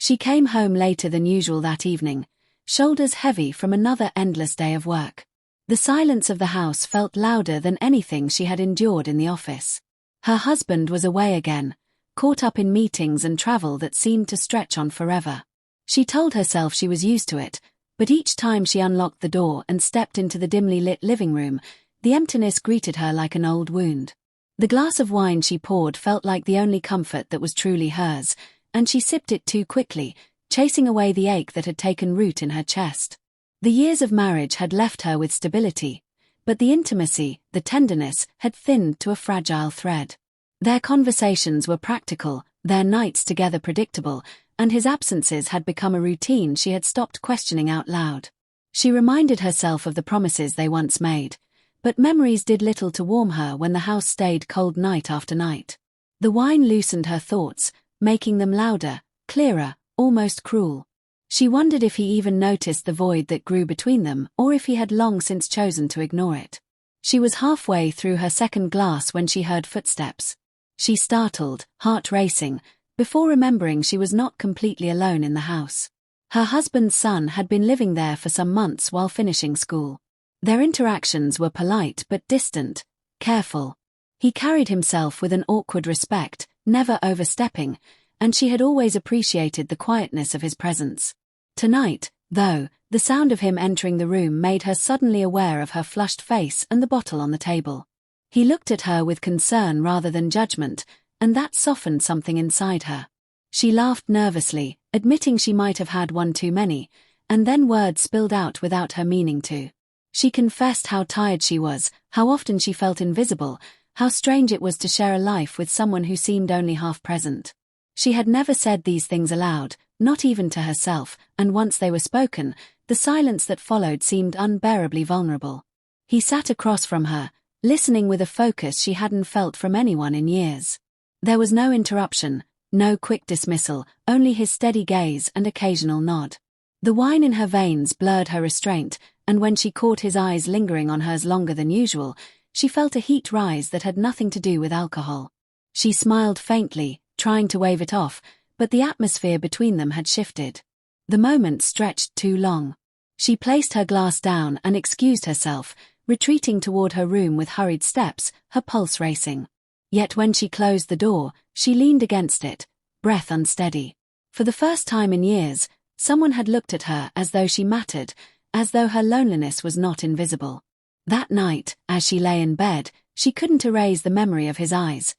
She came home later than usual that evening, shoulders heavy from another endless day of work. The silence of the house felt louder than anything she had endured in the office. Her husband was away again, caught up in meetings and travel that seemed to stretch on forever. She told herself she was used to it, but each time she unlocked the door and stepped into the dimly lit living room, the emptiness greeted her like an old wound. The glass of wine she poured felt like the only comfort that was truly hers, and she sipped it too quickly, chasing away the ache that had taken root in her chest. The years of marriage had left her with stability, but the intimacy, the tenderness, had thinned to a fragile thread. Their conversations were practical, their nights together predictable, and his absences had become a routine she had stopped questioning out loud. She reminded herself of the promises they once made, but memories did little to warm her when the house stayed cold night after night. The wine loosened her thoughts, making them louder, clearer, almost cruel. She wondered if he even noticed the void that grew between them or if he had long since chosen to ignore it. She was halfway through her second glass when she heard footsteps. She startled, heart racing, before remembering she was not completely alone in the house. Her husband's son had been living there for some months while finishing school. Their interactions were polite but distant, careful. He carried himself with an awkward respect, never overstepping, and she had always appreciated the quietness of his presence. Tonight, though, the sound of him entering the room made her suddenly aware of her flushed face and the bottle on the table. He looked at her with concern rather than judgment, and that softened something inside her. She laughed nervously, admitting she might have had one too many, and then words spilled out without her meaning to. She confessed how tired she was, how often she felt invisible, how strange it was to share a life with someone who seemed only half present. She had never said these things aloud, not even to herself, and once they were spoken, the silence that followed seemed unbearably vulnerable. He sat across from her, listening with a focus she hadn't felt from anyone in years. There was no interruption, no quick dismissal, only his steady gaze and occasional nod. The wine in her veins blurred her restraint, and when she caught his eyes lingering on hers longer than usual, she felt a heat rise that had nothing to do with alcohol. She smiled faintly, trying to wave it off, but the atmosphere between them had shifted. The moment stretched too long. She placed her glass down and excused herself, retreating toward her room with hurried steps, her pulse racing. Yet when she closed the door, she leaned against it, breath unsteady. For the first time in years, someone had looked at her as though she mattered, as though her loneliness was not invisible. That night, as she lay in bed, she couldn't erase the memory of his eyes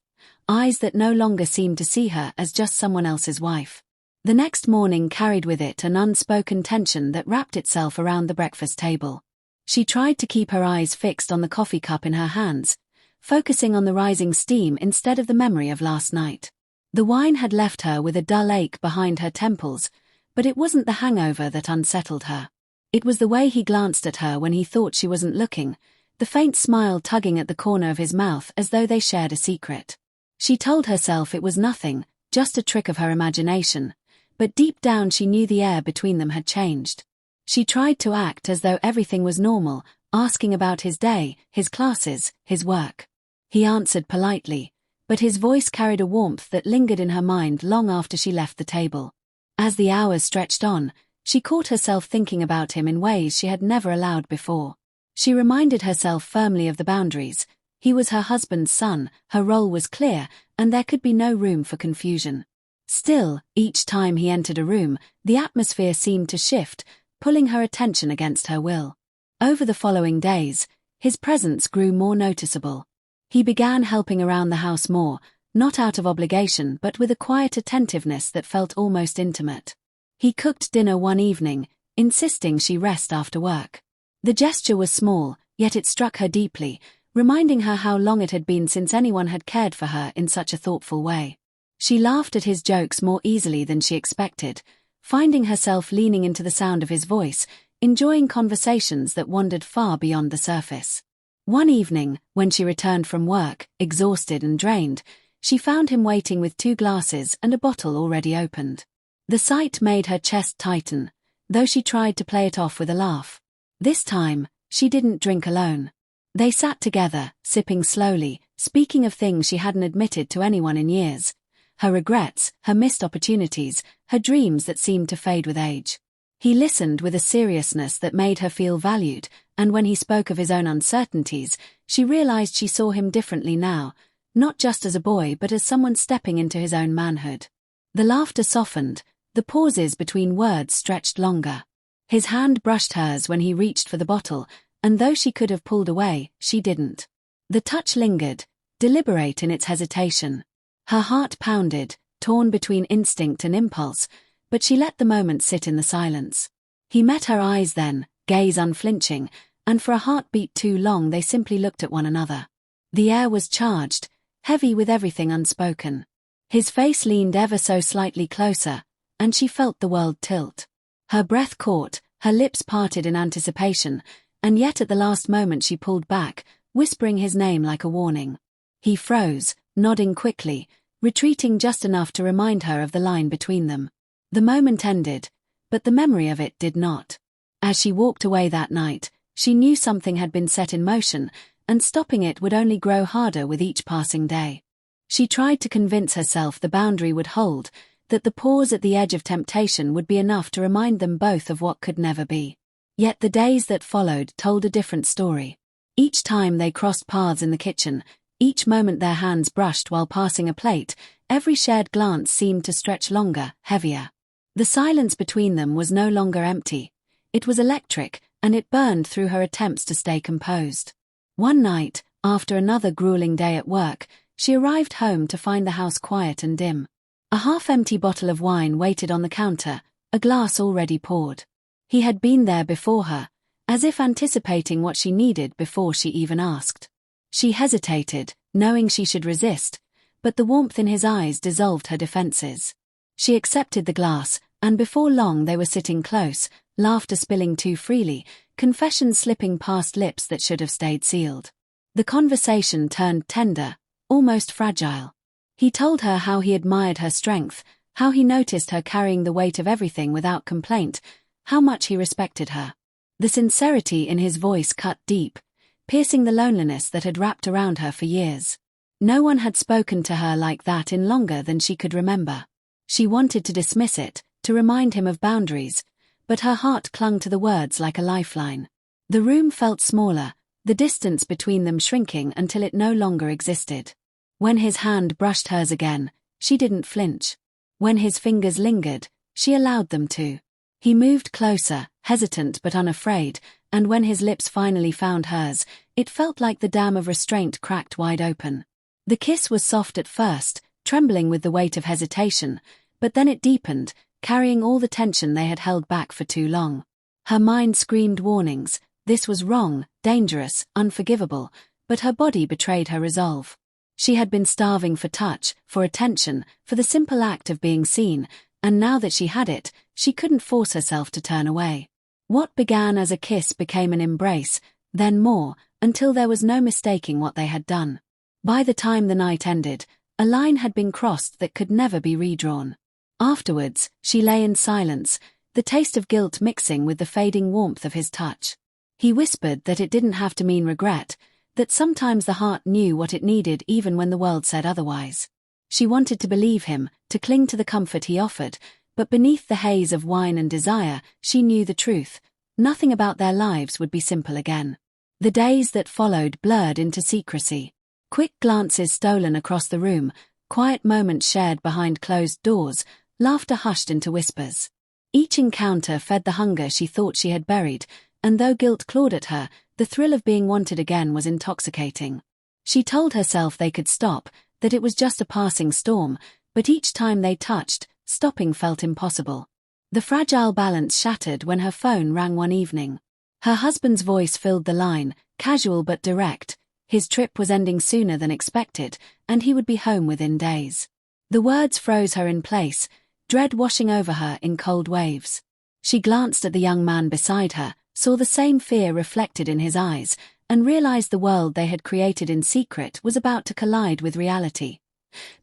that no longer seemed to see her as just someone else's wife. The next morning carried with it an unspoken tension that wrapped itself around the breakfast table. She tried to keep her eyes fixed on the coffee cup in her hands, focusing on the rising steam instead of the memory of last night. The wine had left her with a dull ache behind her temples, but it wasn't the hangover that unsettled her. It was the way he glanced at her when he thought she wasn't looking, the faint smile tugging at the corner of his mouth as though they shared a secret. She told herself it was nothing, just a trick of her imagination, but deep down she knew the air between them had changed. She tried to act as though everything was normal, asking about his day, his classes, his work. He answered politely, but his voice carried a warmth that lingered in her mind long after she left the table. As the hours stretched on, she caught herself thinking about him in ways she had never allowed before. She reminded herself firmly of the boundaries. He was her husband's son, her role was clear, and there could be no room for confusion. Still, each time he entered a room, the atmosphere seemed to shift, pulling her attention against her will. Over the following days, his presence grew more noticeable. He began helping around the house more, not out of obligation but with a quiet attentiveness that felt almost intimate. He cooked dinner one evening, insisting she rest after work. The gesture was small, yet it struck her deeply, reminding her how long it had been since anyone had cared for her in such a thoughtful way. She laughed at his jokes more easily than she expected, finding herself leaning into the sound of his voice, enjoying conversations that wandered far beyond the surface. One evening, when she returned from work, exhausted and drained, she found him waiting with 2 glasses and a bottle already opened. The sight made her chest tighten, though she tried to play it off with a laugh. This time, she didn't drink alone. They sat together, sipping slowly, speaking of things she hadn't admitted to anyone in years, her regrets, her missed opportunities, her dreams that seemed to fade with age. He listened with a seriousness that made her feel valued, and when he spoke of his own uncertainties, she realized she saw him differently now, not just as a boy but as someone stepping into his own manhood. The laughter softened, the pauses between words stretched longer. His hand brushed hers when he reached for the bottle, and though she could have pulled away, she didn't. The touch lingered, deliberate in its hesitation. Her heart pounded, torn between instinct and impulse, but she let the moment sit in the silence. He met her eyes then, gaze unflinching, and for a heartbeat too long they simply looked at one another. The air was charged, heavy with everything unspoken. His face leaned ever so slightly closer, and she felt the world tilt. Her breath caught, her lips parted in anticipation, and yet at the last moment she pulled back, whispering his name like a warning. He froze, nodding quickly, retreating just enough to remind her of the line between them. The moment ended, but the memory of it did not. As she walked away that night, she knew something had been set in motion, and stopping it would only grow harder with each passing day. She tried to convince herself the boundary would hold, that the pause at the edge of temptation would be enough to remind them both of what could never be. Yet the days that followed told a different story. Each time they crossed paths in the kitchen, each moment their hands brushed while passing a plate, every shared glance seemed to stretch longer, heavier. The silence between them was no longer empty. It was electric, and it burned through her attempts to stay composed. One night, after another grueling day at work, she arrived home to find the house quiet and dim. A half-empty bottle of wine waited on the counter, a glass already poured. He had been there before her, as if anticipating what she needed before she even asked. She hesitated, knowing she should resist, but the warmth in his eyes dissolved her defenses. She accepted the glass, and before long they were sitting close, laughter spilling too freely, confessions slipping past lips that should have stayed sealed. The conversation turned tender, almost fragile. He told her how he admired her strength, how he noticed her carrying the weight of everything without complaint, how much he respected her. The sincerity in his voice cut deep, piercing the loneliness that had wrapped around her for years. No one had spoken to her like that in longer than she could remember. She wanted to dismiss it, to remind him of boundaries, but her heart clung to the words like a lifeline. The room felt smaller, the distance between them shrinking until it no longer existed. When his hand brushed hers again, she didn't flinch. When his fingers lingered, she allowed them to. He moved closer, hesitant but unafraid, and when his lips finally found hers, it felt like the dam of restraint cracked wide open. The kiss was soft at first, trembling with the weight of hesitation, but then it deepened, carrying all the tension they had held back for too long. Her mind screamed warnings. This was wrong, dangerous, unforgivable, but her body betrayed her resolve. She had been starving for touch, for attention, for the simple act of being seen, and now that she had it, she couldn't force herself to turn away. What began as a kiss became an embrace, then more, until there was no mistaking what they had done. By the time the night ended, a line had been crossed that could never be redrawn. Afterwards, she lay in silence, the taste of guilt mixing with the fading warmth of his touch. He whispered that it didn't have to mean regret, that sometimes the heart knew what it needed even when the world said otherwise. She wanted to believe him, to cling to the comfort he offered, but beneath the haze of wine and desire, she knew the truth. Nothing about their lives would be simple again. The days that followed blurred into secrecy. Quick glances stolen across the room, quiet moments shared behind closed doors, laughter hushed into whispers. Each encounter fed the hunger she thought she had buried, and though guilt clawed at her, the thrill of being wanted again was intoxicating. She told herself they could stop, that it was just a passing storm, but each time they touched, stopping felt impossible. The fragile balance shattered when her phone rang one evening. Her husband's voice filled the line, casual but direct. His trip was ending sooner than expected, and he would be home within days. The words froze her in place, dread washing over her in cold waves. She glanced at the young man beside her, saw the same fear reflected in his eyes, and realized the world they had created in secret was about to collide with reality.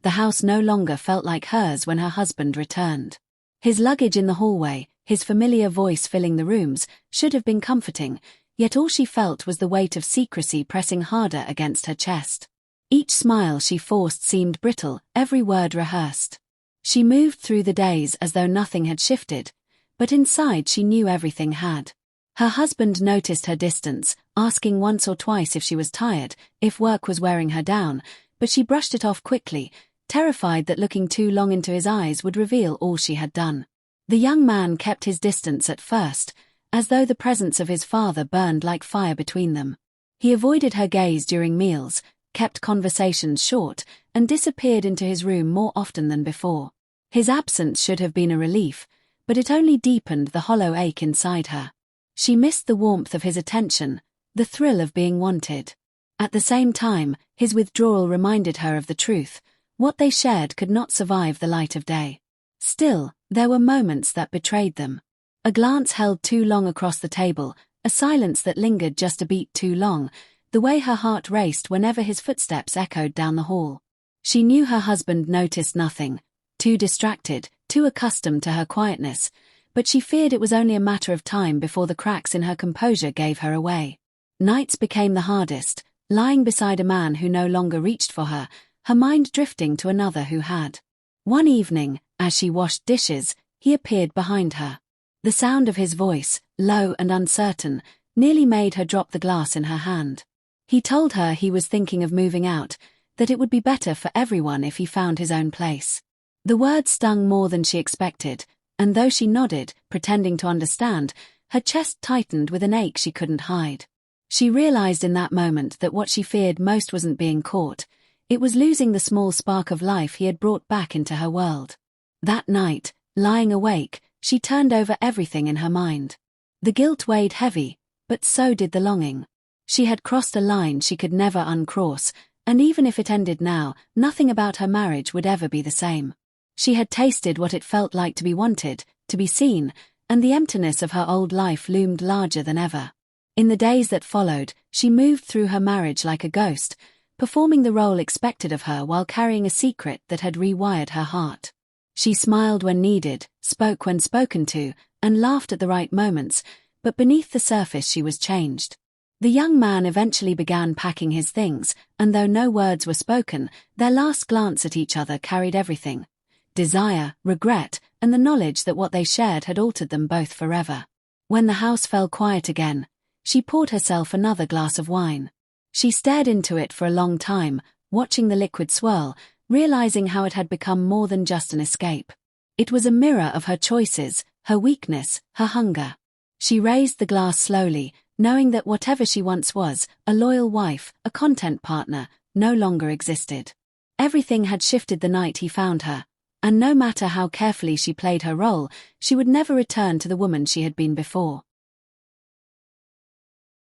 The house no longer felt like hers when her husband returned. His luggage in the hallway, his familiar voice filling the rooms, should have been comforting, yet all she felt was the weight of secrecy pressing harder against her chest. Each smile she forced seemed brittle, every word rehearsed. She moved through the days as though nothing had shifted, but inside she knew everything had. Her husband noticed her distance, asking once or twice if she was tired, if work was wearing her down, but she brushed it off quickly, terrified that looking too long into his eyes would reveal all she had done. The young man kept his distance at first, as though the presence of his father burned like fire between them. He avoided her gaze during meals, kept conversations short, and disappeared into his room more often than before. His absence should have been a relief, but it only deepened the hollow ache inside her. She missed the warmth of his attention, the thrill of being wanted. At the same time, his withdrawal reminded her of the truth: what they shared could not survive the light of day. Still, there were moments that betrayed them. A glance held too long across the table, a silence that lingered just a beat too long, the way her heart raced whenever his footsteps echoed down the hall. She knew her husband noticed nothing, too distracted, too accustomed to her quietness, but she feared it was only a matter of time before the cracks in her composure gave her away. Nights became the hardest, lying beside a man who no longer reached for her, her mind drifting to another who had. One evening, as she washed dishes, he appeared behind her. The sound of his voice, low and uncertain, nearly made her drop the glass in her hand. He told her he was thinking of moving out, that it would be better for everyone if he found his own place. The words stung more than she expected, and though she nodded, pretending to understand, her chest tightened with an ache she couldn't hide. She realized in that moment that what she feared most wasn't being caught, it was losing the small spark of life he had brought back into her world. That night, lying awake, she turned over everything in her mind. The guilt weighed heavy, but so did the longing. She had crossed a line she could never uncross, and even if it ended now, nothing about her marriage would ever be the same. She had tasted what it felt like to be wanted, to be seen, and the emptiness of her old life loomed larger than ever. In the days that followed, she moved through her marriage like a ghost, performing the role expected of her while carrying a secret that had rewired her heart. She smiled when needed, spoke when spoken to, and laughed at the right moments, but beneath the surface she was changed. The young man eventually began packing his things, and though no words were spoken, their last glance at each other carried everything: desire, regret, and the knowledge that what they shared had altered them both forever. When the house fell quiet again, she poured herself another glass of wine. She stared into it for a long time, watching the liquid swirl, realizing how it had become more than just an escape. It was a mirror of her choices, her weakness, her hunger. She raised the glass slowly, knowing that whatever she once was, a loyal wife, a content partner, no longer existed. Everything had shifted the night he found her, and no matter how carefully she played her role, she would never return to the woman she had been before.